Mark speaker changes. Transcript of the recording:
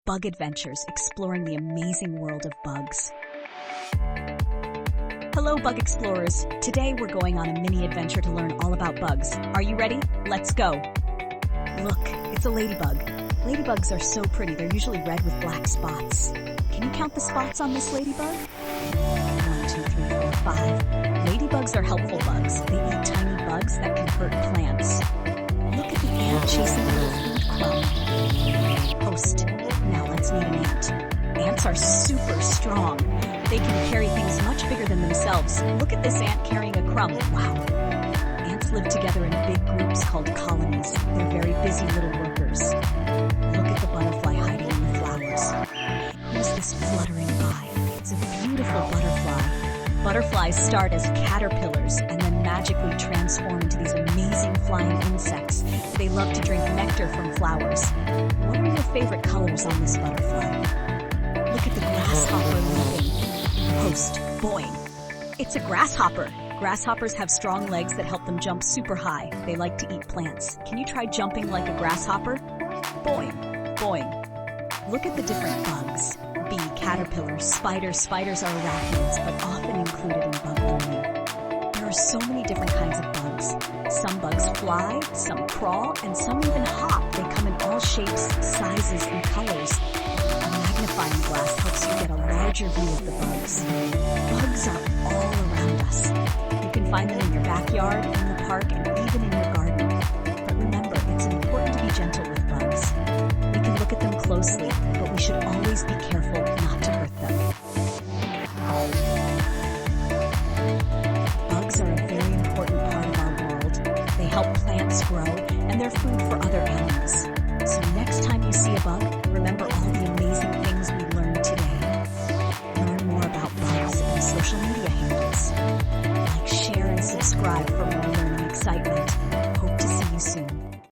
Speaker 1: bug adventures exploring the amazing world of bugs. Hello, bug explorers. Today we're going on a mini adventure to learn all about bugs. Are you ready? Let's go. Look, it's a ladybug. Ladybugs are so pretty. They're usually red with black spots. Can you count the spots on this ladybug? 1, 2, 3, 4, 5. Ladybugs are helpful bugs. They eat tiny bugs that can hurt plants. Look at the ant chasing a little food crumb. Host. Now let's meet an ant. Ants are super strong. They can carry things much bigger than themselves. Look at this ant carrying a crumb. Wow. Ants live together in big groups called colonies. They're very busy little workers. Look at the butterfly hiding in the flowers. Who's this fluttering by? It's a beautiful butterfly. Butterflies start as caterpillars and then magically transform into these amazing flying insects. They love to drink nectar from flowers. What are your favorite colors on this butterfly? Look at the grasshopper leaping. Host, boing. It's a grasshopper. Grasshoppers have strong legs that help them jump super high. They like to eat plants. Can you try jumping like a grasshopper? Boing, boing. Look at the different bugs. Bee, caterpillar, spider. Spiders are arachnids, but often included in bug learning. There are so many different kinds of bugs. Some bugs fly, some crawl, and some even hop. They come in all shapes, sizes, and colors. A magnifying glass helps you get a larger view of the bugs. Bugs are all around us. You can find them in your backyard, in the park, and even in your garden. But remember, it's important to be gentle with bugs. We can look at them closely, but we should always be careful not to hurt them. Bugs are a very important part of our world. They help plants grow, and they're food for other animals. So next time you see a bug, remember all the amazing things we learned today. Learn more about bugs and social media handles. Like, share, and subscribe for more learning excitement. Hope to see you soon.